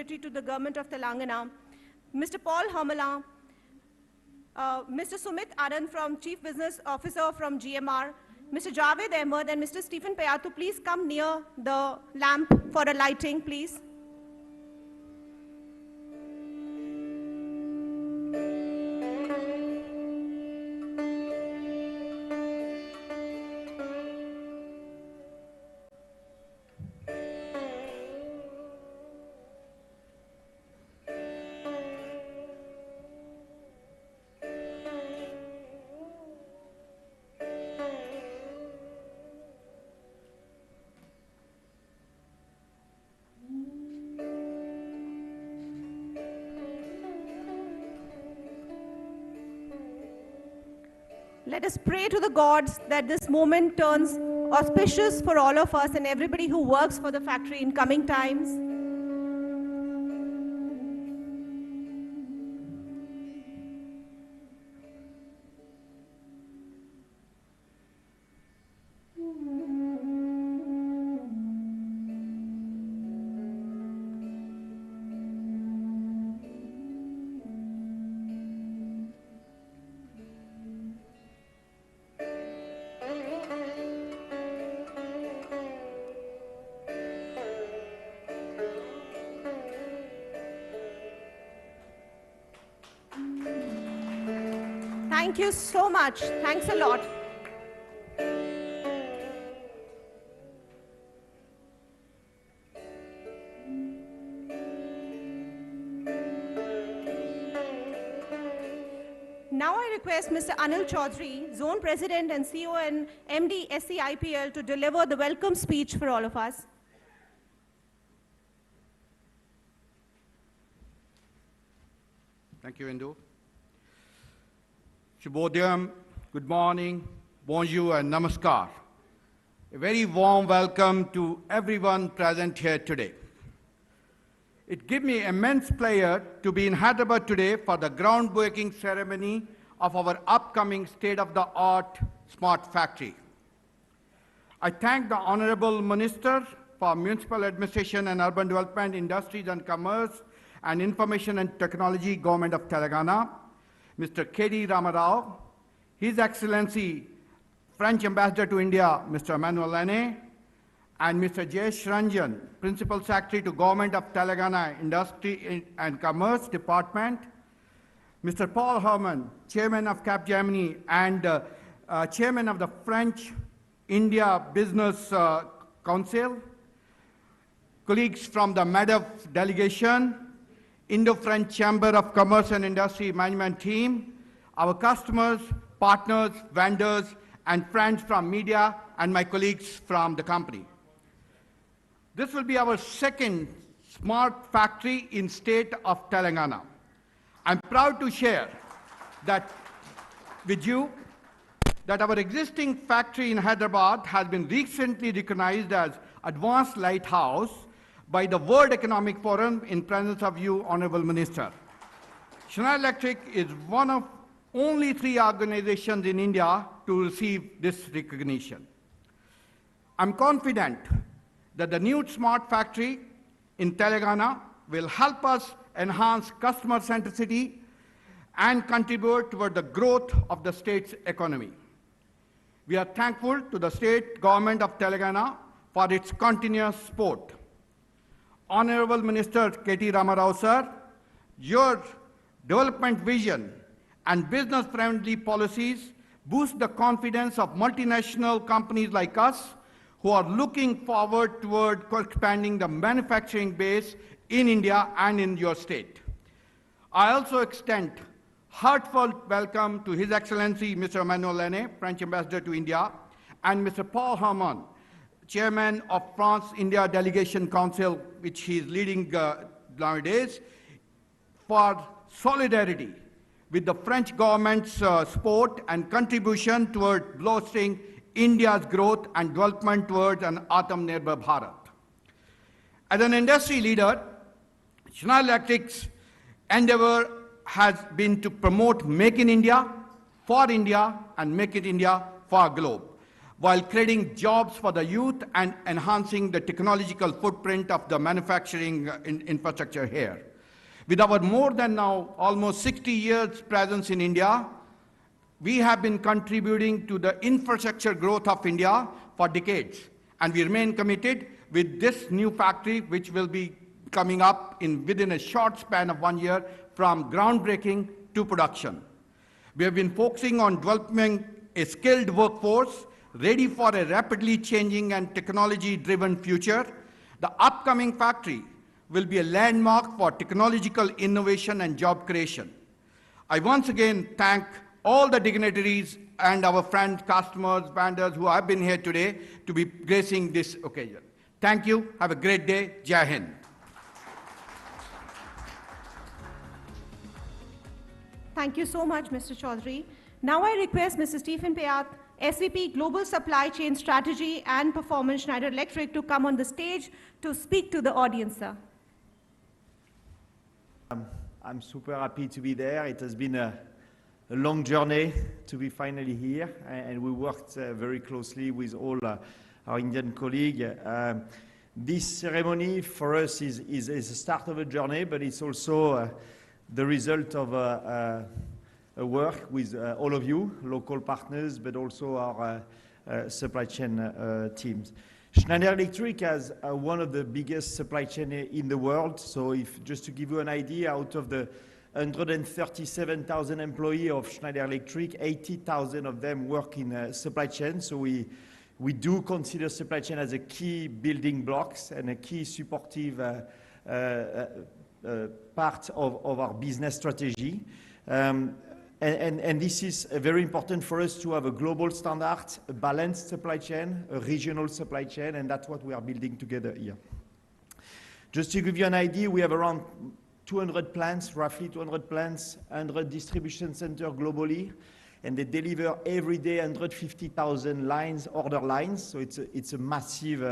to the Government of Telangana, Mr. Paul Hamala, Mr. Sumit Aran from Chief Business Officer from GMR, Mr. Javed Ahmed and Mr. Stephen Payatu, please come near the lamp for a lighting, please. Let us pray to the gods that this moment turns auspicious for all of us and everybody who works for the factory in coming times. Thank you so much. Thanks a lot. Now I request Mr. Anil Chaudhary, Zone President and CEO and MD SCIPL, to deliver the welcome speech for all of us. Thank you, Indu. Shubhodayam, good morning, bonjour and namaskar. A very warm welcome to everyone present here today. It gives me immense pleasure to be in Hyderabad today for the groundbreaking ceremony of our upcoming state-of-the-art smart factory. I thank the Honorable Minister for Municipal Administration and Urban Development, Industries and Commerce and Information and Technology, Government of Telangana, Mr. K.D. Ramarao, His Excellency French Ambassador to India, Mr. Emmanuel Lene, and Mr. Jayesh Ranjan, Principal Secretary to Government of Telangana Industry and Commerce Department, Mr. Paul Herman, Chairman of Capgemini and Chairman of the French-India Business Council, colleagues from the MEDEF delegation, Indo-French Chamber of Commerce and Industry Management team, our customers, partners, vendors, and friends from media, and my colleagues from the company. This will be our second smart factory in state of Telangana. I'm proud to share that with you that our existing factory in Hyderabad has been recently recognized as Advanced Lighthouse by the World Economic Forum in presence of you, Honorable Minister. Schneider Electric is one of only 3 organizations in India to receive this recognition. I'm confident that the new smart factory in Telangana will help us enhance customer centricity and contribute toward the growth of the state's economy. We are thankful to the state government of Telangana for its continuous support. Honorable Minister K.T. Ramarao, sir, your development vision and business-friendly policies boost the confidence of multinational companies like us who are looking forward toward expanding the manufacturing base in India and in your state. I also extend heartfelt welcome to His Excellency Mr. Emmanuel Lene, French Ambassador to India, and Mr. Paul Herman, Chairman of France-India Delegation Council, which he is leading nowadays, for solidarity with the French government's support and contribution toward bolstering India's growth and development towards an Atmanirbhar Bharat. As an industry leader, Schneider Electric's endeavor has been to promote Make in India, for India, and Make it India for globe. while creating jobs for the youth and enhancing the technological footprint of the manufacturing infrastructure here. With our more than now almost 60 years presence in India, we have been contributing to the infrastructure growth of India for decades, and we remain committed with this new factory, which will be coming up within a short span of 1 year from groundbreaking to production. We have been focusing on developing a skilled workforce ready for a rapidly changing and technology-driven future. The upcoming factory will be a landmark for technological innovation and job creation. I once again thank all the dignitaries and our friends, customers, vendors who have been here today to be gracing this occasion. Thank you. Have a great day. Jai Hind. Thank you so much, Mr. Chaudhary. Now I request Mr. Stephen Payat, SVP Global Supply Chain Strategy and Performance, Schneider Electric, to come on the stage to speak to the audience, sir. I'm super happy to be there. It has been a long journey to be finally here, and we worked very closely with all our Indian colleagues. This ceremony for us is the start of a journey, but it's also the result of a work with all of you, local partners, but also our supply chain teams. Schneider Electric has one of the biggest supply chain in the world. So just to give you an idea, out of the 137,000 employees of Schneider Electric, 80,000 of them work in supply chain. So we do consider supply chain as a key building blocks and a key supportive part of our business strategy. And this is very important for us to have a global standard, a balanced supply chain, a regional supply chain, and that's what we are building together here. Just to give you an idea, we have around 200 plants, roughly 200 plants, 100 distribution centers globally, and they deliver every day 150,000 lines, order lines, so it's a massive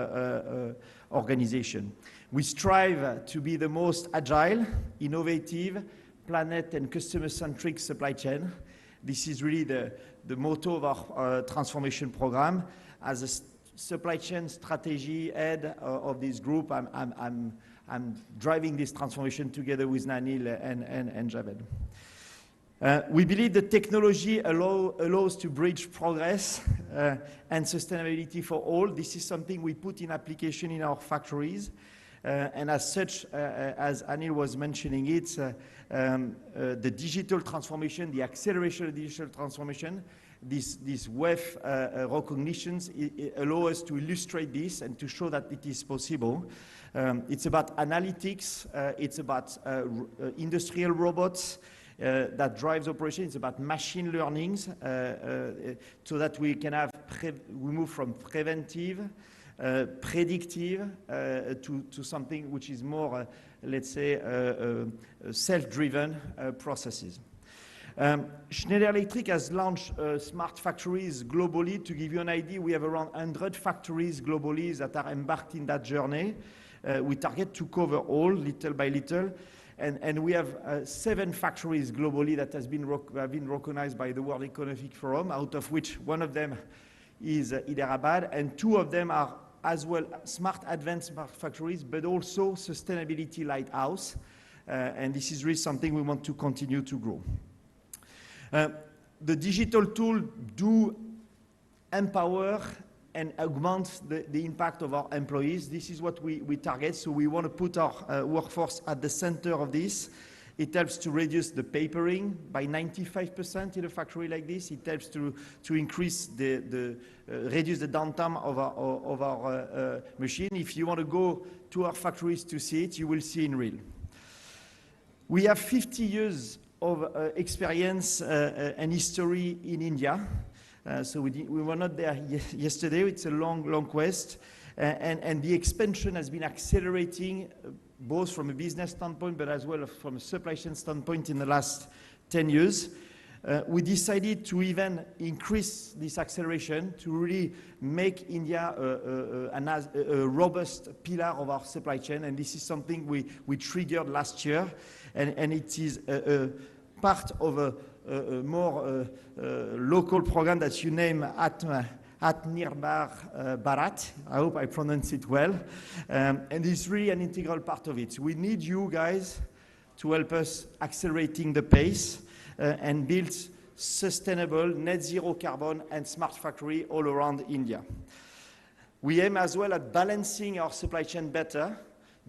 organization. We strive to be the most agile, innovative, planet and customer-centric supply chain. This is really the motto of our transformation program. As a supply chain strategy head of this group, I'm driving this transformation together with Nanil and Javed. We believe that technology allows to bridge progress and sustainability for all. This is something we put in application in our factories. And as such, as Anil was mentioning it, the digital transformation, the acceleration of digital transformation, these wave recognitions allow us to illustrate this and to show that it is possible. It's about analytics, it's about industrial robots that drives operation, it's about machine learnings, so that we can have, we move from preventive, predictive to something which is more, let's say, self-driven processes. Schneider Electric has launched smart factories globally. To give you an idea, we have around 100 factories globally that are embarked in that journey. We target to cover all, little by little. And we have 7 factories globally that have been recognized by the World Economic Forum, out of which one of them is Hyderabad, and 2 of them are as well smart advanced factories, but also sustainability lighthouse. And this is really something we want to continue to grow. The digital tool do empower and augment the impact of our employees. This is what we target. So we want to put our workforce at the center of this. It helps to reduce the papering by 95% in a factory like this. It helps to increase reduce the downtime of our machine. If you want to go to our factories to see it, you will see in real. We have 50 years of experience and history in India. So we were not there yesterday. It's a long quest. And the expansion has been accelerating both from a business standpoint, but as well from a supply chain standpoint in the last 10 years. We decided to even increase this acceleration to really make India a robust pillar of our supply chain. And this is something we triggered last year. And it is part of a more local program that you name at nearby Barat. I hope I pronounce it well. And it's really an integral part of it. We need you guys to help us accelerating the pace and build sustainable net zero carbon and smart factory all around India. We aim as well at balancing our supply chain better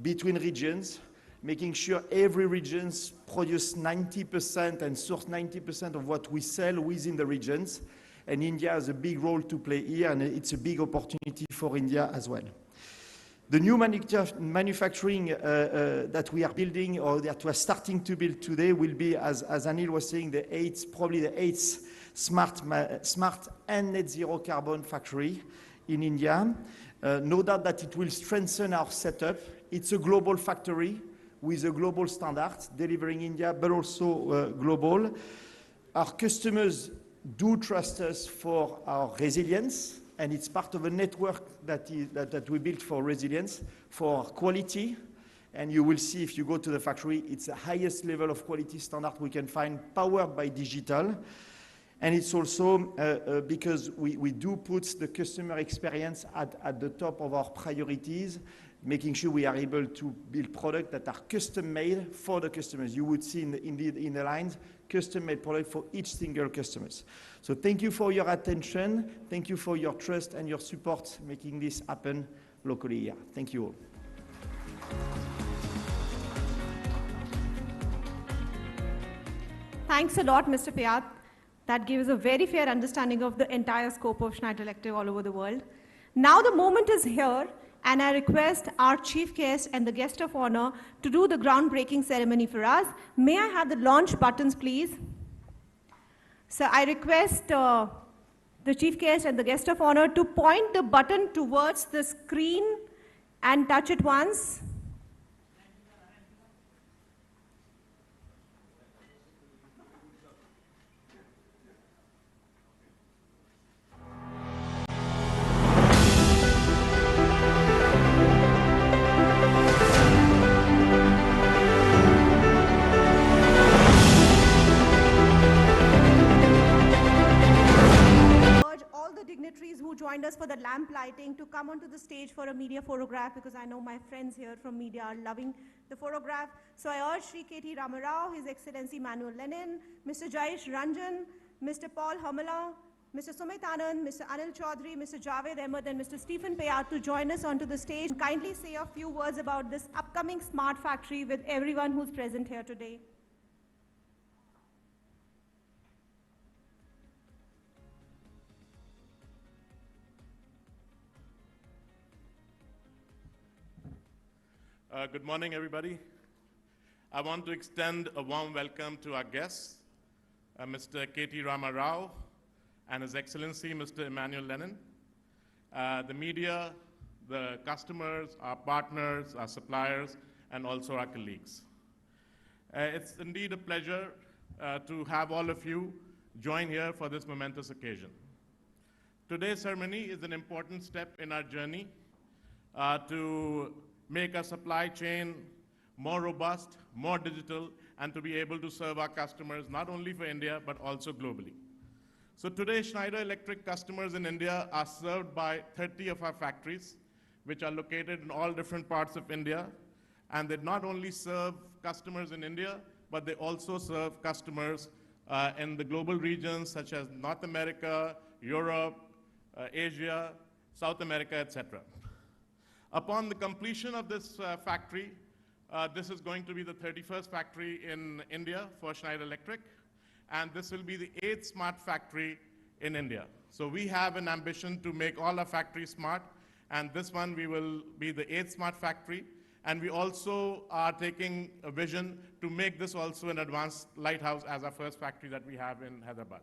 between regions, making sure every region produces 90% and source 90% of what we sell within the regions. And India has a big role to play here, and it's a big opportunity for India as well. The new manufacturing that we are building, or that we're starting to build today, will be, as Anil was saying, probably the eighth smart and net zero carbon factory in India. No doubt that it will strengthen our setup. It's a global factory with a global standard, delivering India, but also global. Our customers do trust us for our resilience, and it's part of a network that we built for resilience, for quality. And you will see if you go to the factory, it's the highest level of quality standard we can find, powered by digital. And it's also because we do put the customer experience at the top of our priorities, making sure we are able to build products that are custom-made for the customers. You would see in the lines, custom-made product for each single customer. So thank you for your attention. Thank you for your trust and your support making this happen locally here. Thank you all. Thanks a lot, Mr. Payat. That gives a very fair understanding of the entire scope of Schneider Electric all over the world. Now the moment is here, and I request our chief guest and the guest of honor to do the groundbreaking ceremony for us. May I have the launch buttons, please? So I request the chief guest and the guest of honor to point the button towards the screen and touch it once. Who joined us for the lamp lighting to come onto the stage for a media photograph, because I know my friends here from media are loving the photograph. So I urge Shri KT Ramarao, His Excellency Manuel Lenin, Mr. Jayesh Ranjan, Mr. Paul Hamala, Mr. Sumit Anand, Mr. Anil Chaudhary, Mr. Javed Ahmed, and Mr. Stephen Payat to join us onto the stage. Kindly say a few words about this upcoming smart factory with everyone who's present here today. Good morning, everybody. I want to extend a warm welcome to our guests, Mr. KT Ramarao and His Excellency, Mr. Emmanuel Lenin, the media, the customers, our partners, our suppliers, and also our colleagues. It's indeed a pleasure to have all of you join here for this momentous occasion. Today's ceremony is an important step in our journey to make our supply chain more robust, more digital, and to be able to serve our customers not only for India, but also globally. So today, Schneider Electric customers in India are served by 30 of our factories, which are located in all different parts of India. And they not only serve customers in India, but they also serve customers in the global regions such as North America, Europe, Asia, South America, etc. Upon the completion of this factory, this is going to be the 31st factory in India for Schneider Electric, and this will be the 8th smart factory in India. So we have an ambition to make all our factories smart, and this one we will be the 8th smart factory, and we also are taking a vision to make this also an advanced lighthouse as our first factory that we have in Hyderabad.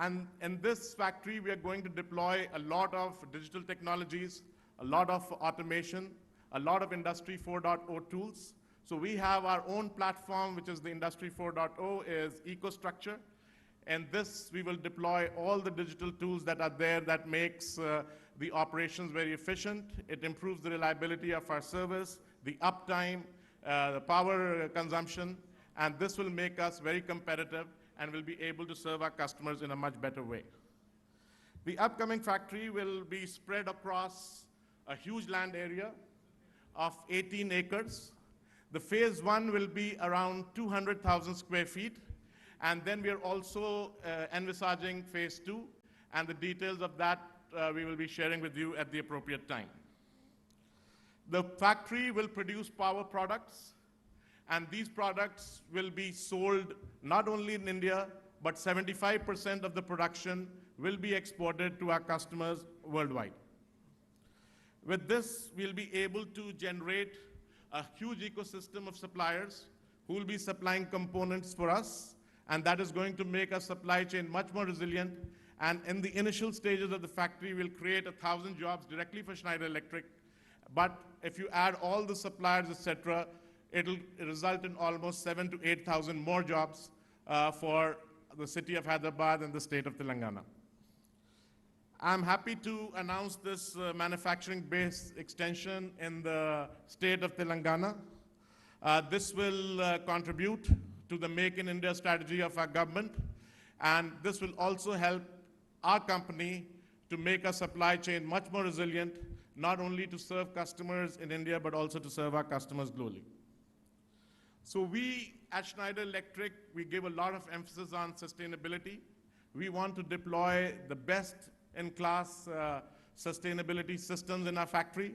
And in this factory, we are going to deploy a lot of digital technologies, a lot of automation, a lot of Industry 4.0 tools. So we have our own platform, which is the Industry 4.0, is EcoStructure. And this, we will deploy all the digital tools that are there that makes the operations very efficient. It improves the reliability of our service, the uptime, the power consumption, and this will make us very competitive and will be able to serve our customers in a much better way. The upcoming factory will be spread across a huge land area of 18 acres. The phase 1 will be around 200,000 square feet, and then we are also envisaging phase 2, and the details of that we will be sharing with you at the appropriate time. The factory will produce power products, and these products will be sold not only in India, but 75% of the production will be exported to our customers worldwide. With this, we'll be able to generate a huge ecosystem of suppliers who will be supplying components for us, and that is going to make our supply chain much more resilient. And in the initial stages of the factory, we'll create 1,000 jobs directly for Schneider Electric. But if you add all the suppliers, etc., it'll result in almost 7,000 to 8,000 more jobs for the city of Hyderabad and the state of Telangana. I'm happy to announce this manufacturing base extension in the state of Telangana. This will contribute to the Make in India strategy of our government, and this will also help our company to make our supply chain much more resilient, not only to serve customers in India, but also to serve our customers globally. So we at Schneider Electric, we give a lot of emphasis on sustainability. We want to deploy the best-in-class sustainability systems in our factory.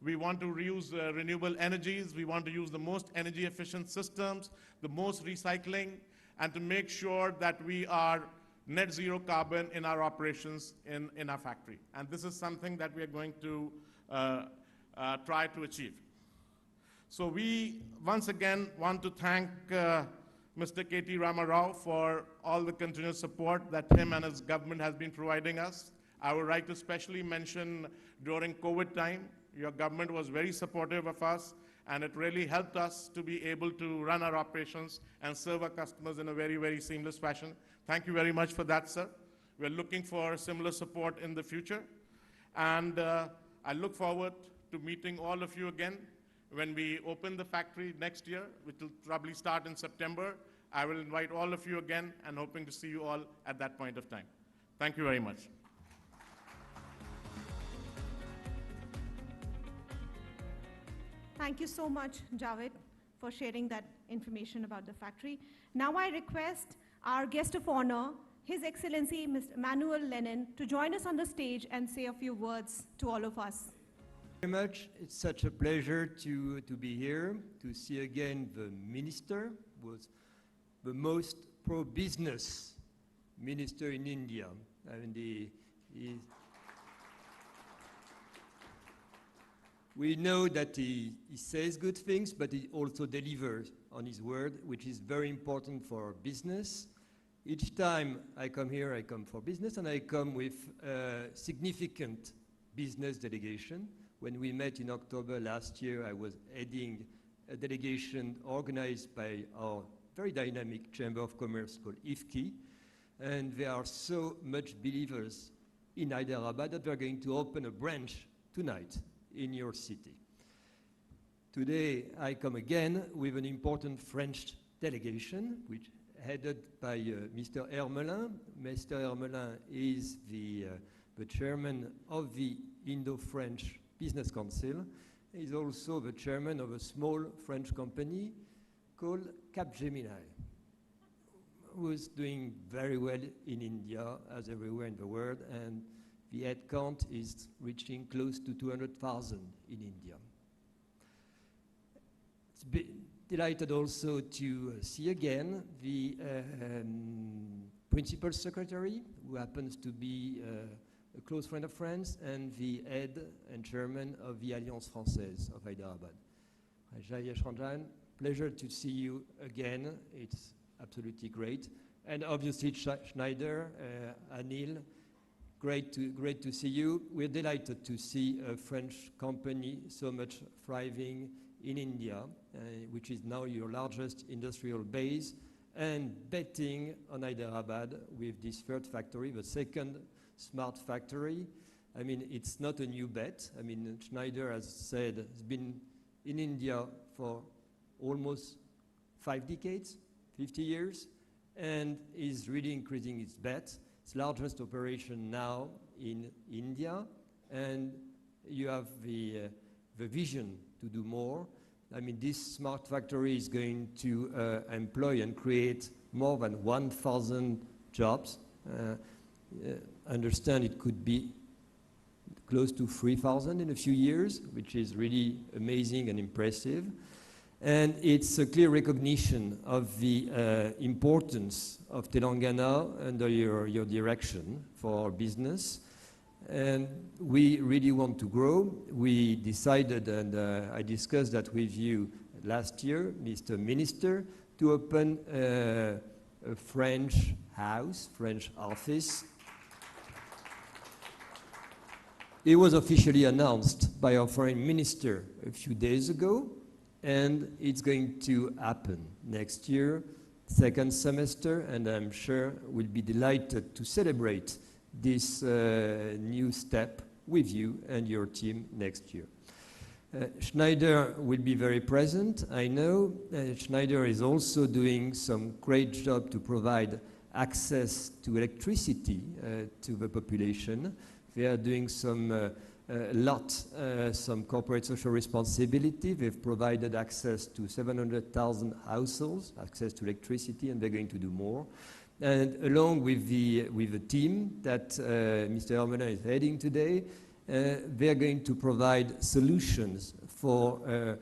We want to reuse renewable energies. We want to use the most energy-efficient systems, the most recycling, and to make sure that we are net zero carbon in our operations in our factory. And this is something that we are going to try to achieve. So we, once again, want to thank Mr. KT Rama Rao for all the continuous support that him and his government has been providing us. I would like to especially mention during COVID time, your government was very supportive of us, and it really helped us to be able to run our operations and serve our customers in a very, very seamless fashion. Thank you very much for that, sir. We're looking for similar support in the future. And I look forward to meeting all of you again when we open the factory next year, which will probably start in September. I will invite all of you again and hoping to see you all at that point of time. Thank you very much. Thank you so much, Javed, for sharing that information about the factory. Now I request our guest of honor, His Excellency Mr. Emmanuel Lenin, to join us on the stage and say a few words to all of us. Very much. It's such a pleasure to be here, to see again the minister, was the most pro-business minister in India. I mean, we know that he says good things, but he also delivers on his word, which is very important for business. Each time I come here, I come for business, and I come with a significant business delegation. When we met in October last year, I was heading a delegation organized by our very dynamic Chamber of Commerce called IFCI, and they are so much believers in Hyderabad that they're going to open a branch tonight in your city. Today, I come again with an important French delegation, which headed by Mr. Hermelin. Mr. Hermelin is the chairman of the Indo-French Business Council. He's also the chairman of a small French company called Capgemini, who is doing very well in India, as everywhere in the world, and the head count is reaching close to 200,000 in India. It's delighted also to see again the principal secretary, who happens to be a close friend of France, and the head and chairman of the Alliance Française of Hyderabad. Rajesh Ranjan, pleasure to see you again. It's absolutely great. And obviously Schneider, Anil, great to see you. We're delighted to see a French company so much thriving in India, which is now your largest industrial base, and betting on Hyderabad with this third factory, the second smart factory. I mean, it's not a new bet. I mean, Schneider, as said, has been in India for almost 5 decades, 50 years, and is really increasing its bet. Its largest operation now in India, and you have the vision to do more. I mean, this smart factory is going to employ and create more than 1,000 jobs. Understand it could be close to 3,000 in a few years, which is really amazing and impressive. And it's a clear recognition of the importance of Telangana under your direction for our business. And we really want to grow. We decided, and I discussed that with you last year, Mr. Minister, to open a French house, French office. It was officially announced by our foreign minister a few days ago, and it's going to happen next year, second semester, and I'm sure we'll be delighted to celebrate this new step with you and your team next year. Schneider will be very present, I know. Schneider is also doing some great job to provide access to electricity to the population. They are doing some corporate social responsibility. They've provided access to 700,000 households, access to electricity, and they're going to do more. And along with the team that Mr. Hermelin is heading today, they're going to provide solutions for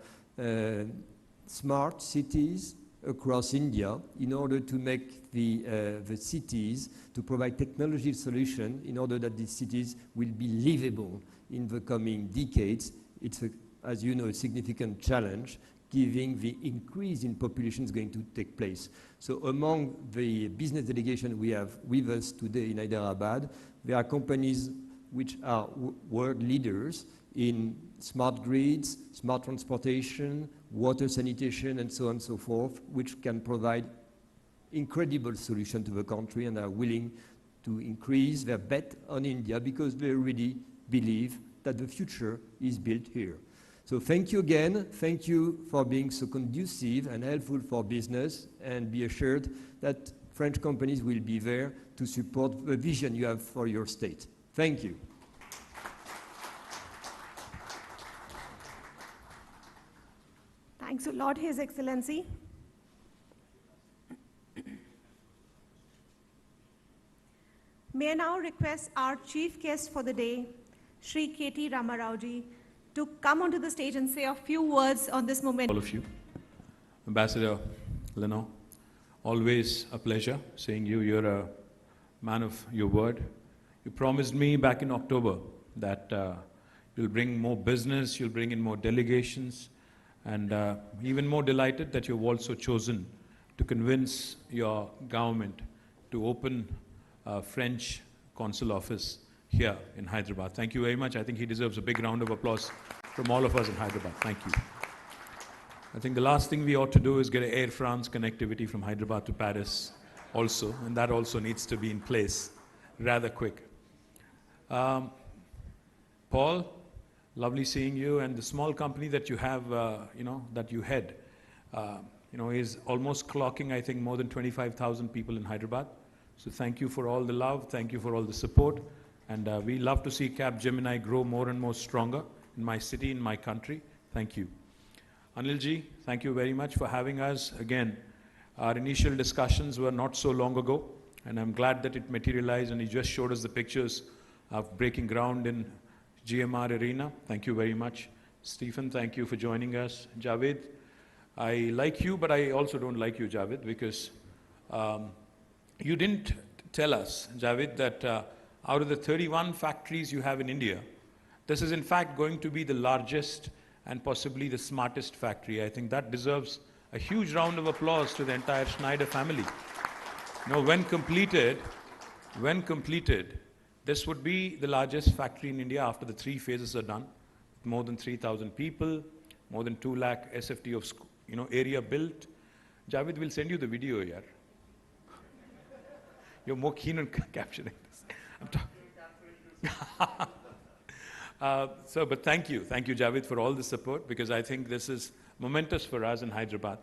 smart cities across India in order to make the cities, to provide technology solution in order that these cities will be livable in the coming decades. It's, as you know, a significant challenge given the increase in population is going to take place. So among the business delegation we have with us today in Hyderabad, there are companies which are world leaders in smart grids, smart transportation, water sanitation, and so on and so forth, which can provide incredible solutions to the country and are willing to increase their bet on India because they really believe that the future is built here. So thank you again. Thank you for being so conducive and helpful for business, and be assured that French companies will be there to support the vision you have for your state. Thank you. Thanks a lot, His Excellency. May I now request our chief guest for the day, Shri KT Ramarao-ji, to come onto the stage and say a few words on this moment. All of you. Ambassador Leno, always a pleasure seeing you. You're a man of your word. You promised me back in October that you'll bring more business, you'll bring in more delegations, and even more delighted that you've also chosen to convince your government to open a French consul office here in Hyderabad. Thank you very much. I think he deserves a big round of applause from all of us in Hyderabad. Thank you. I think the last thing we ought to do is get an Air France connectivity from Hyderabad to Paris also, and that also needs to be in place rather quick. Paul, lovely seeing you, and the small company that you have, that you head, is almost clocking, I think, more than 25,000 people in Hyderabad. So thank you for all the love, thank you for all the support, and we love to see Capgemini grow more and more stronger in my city, in my country. Thank you. Anilji, thank you very much for having us. Again, our initial discussions were not so long ago, and I'm glad that it materialized, and he just showed us the pictures of breaking ground in GMR Arena. Thank you very much. Stephen, thank you for joining us. Javed, I like you, but I also don't like you, Javed, because you didn't tell us, Javed, that out of the 31 factories you have in India, this is in fact going to be the largest and possibly the smartest factory. I think that deserves a huge round of applause to the entire Schneider family. When completed, this would be the largest factory in India after the 3 phases are done. More than 3,000 people, more than 2 lakh SFT of area built. Javed will send you the video here. You're more keen on capturing this. But thank you, Javed, for all the support, because I think this is momentous for us in Hyderabad.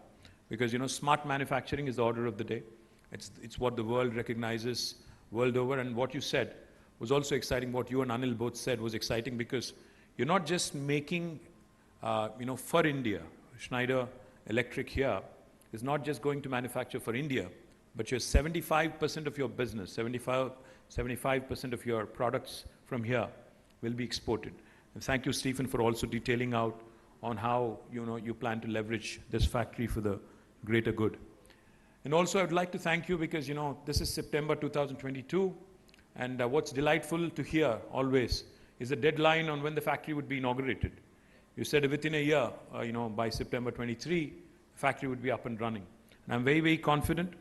Because smart manufacturing is the order of the day. It's what the world recognizes world over, and what you said, was also exciting. What you and Anil both said was exciting because you're not just making, for India. Schneider Electric here is not just going to manufacture for India, but your 75% of your business, 75% of your products from here will be exported. And thank you, Stephen, for also detailing out on how you plan to leverage this factory for the greater good. And also, I would like to thank you because this is September 2022, and what's delightful to hear always is the deadline on when the factory would be inaugurated. You said within a year, by September 23, the factory would be up and running. And I'm very, very confident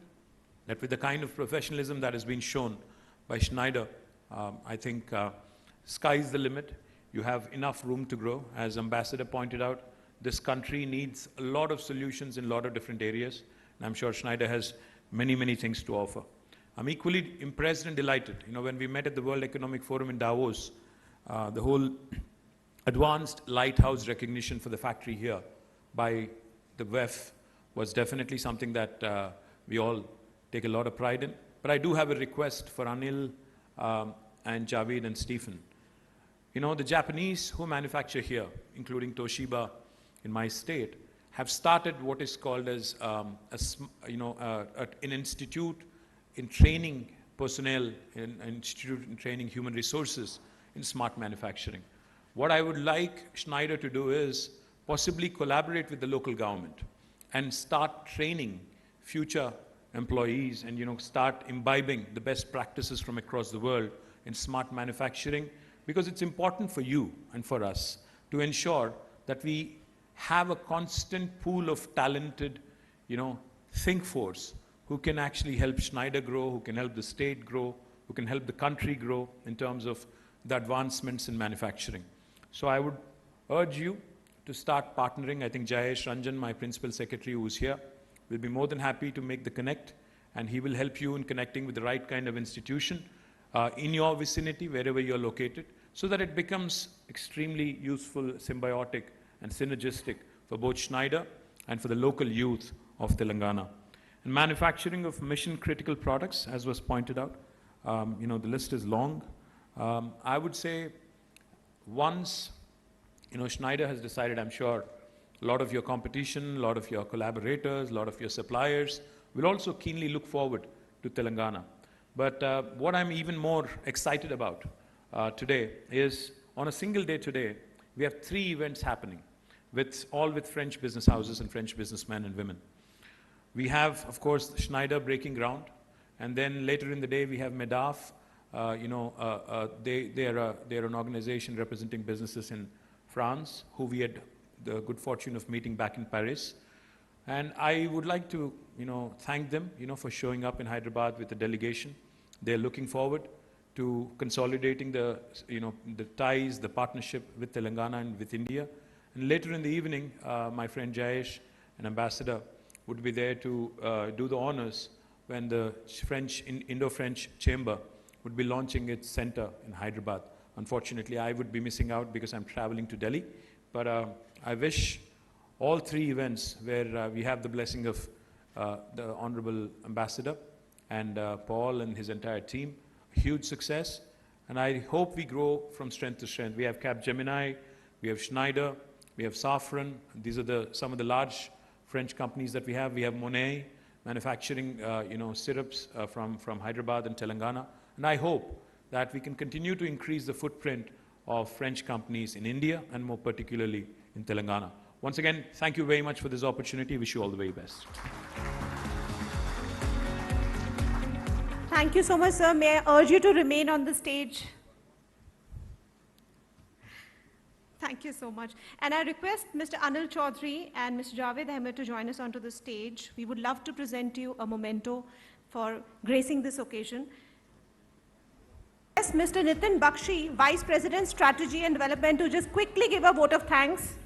that with the kind of professionalism that has been shown by Schneider, I think sky's the limit. You have enough room to grow. As Ambassador pointed out, this country needs a lot of solutions in a lot of different areas. And I'm sure Schneider has many, many things to offer. I'm equally impressed and delighted. When we met at the World Economic Forum in Davos, the whole advanced lighthouse recognition for the factory here by the WEF was definitely something that we all take a lot of pride in. But I do have a request for Anil and Javed and Stephen. The Japanese who manufacture here, including Toshiba in my state, have started what is called as an institute in training personnel, an institute in training human resources in smart manufacturing. What I would like Schneider to do is possibly collaborate with the local government and start training future employees and start imbibing the best practices from across the world in smart manufacturing, because it's important for you and for us to ensure that we have a constant pool of talented, think force who can actually help Schneider grow, who can help the state grow, who can help the country grow in terms of the advancements in manufacturing. So I would urge you to start partnering. I think Jayesh Ranjan, my principal secretary who is here, will be more than happy to make the connect, and he will help you in connecting with the right kind of institution in your vicinity, wherever you're located, so that it becomes extremely useful, symbiotic, and synergistic for both Schneider and for the local youth of Telangana. And manufacturing of mission-critical products, as was pointed out, the list is long. I would say once, Schneider has decided, I'm sure, a lot of your competition, a lot of your collaborators, a lot of your suppliers will also keenly look forward to Telangana. But what I'm even more excited about today is, on a single day today, we have 3 events happening, all with French business houses and French businessmen and women. We have, of course, Schneider breaking ground, and then later in the day we have MEDAF. They're an organization representing businesses in France, who we had the good fortune of meeting back in Paris. And I would like to, thank them, for showing up in Hyderabad with the delegation. They're looking forward to consolidating the ties, the partnership with Telangana and with India. And later in the evening, my friend Jayesh, an ambassador, would be there to do the honors when the Indo-French Chamber would be launching its center in Hyderabad. Unfortunately, I would be missing out because I'm traveling to Delhi. But I wish all 3 events where we have the blessing of the Honorable Ambassador and Paul and his entire team, huge success. And I hope we grow from strength to strength. We have Capgemini, we have Schneider, we have Safran. These are some of the large French companies that we have. We have Monet manufacturing, syrups from Hyderabad and Telangana. And I hope that we can continue to increase the footprint of French companies in India and more particularly in Telangana. Once again, thank you very much for this opportunity. Wish you all the very best. Thank you so much, sir. May I urge you to remain on the stage? Thank you so much. And I request Mr. Anil Chaudhary and Mr. Javed Ahmed to join us onto the stage. We would love to present you a memento for gracing this occasion. Yes, Mr. Nitin Bakshi, Vice President, Strategy and Development, to just quickly give a vote of thanks.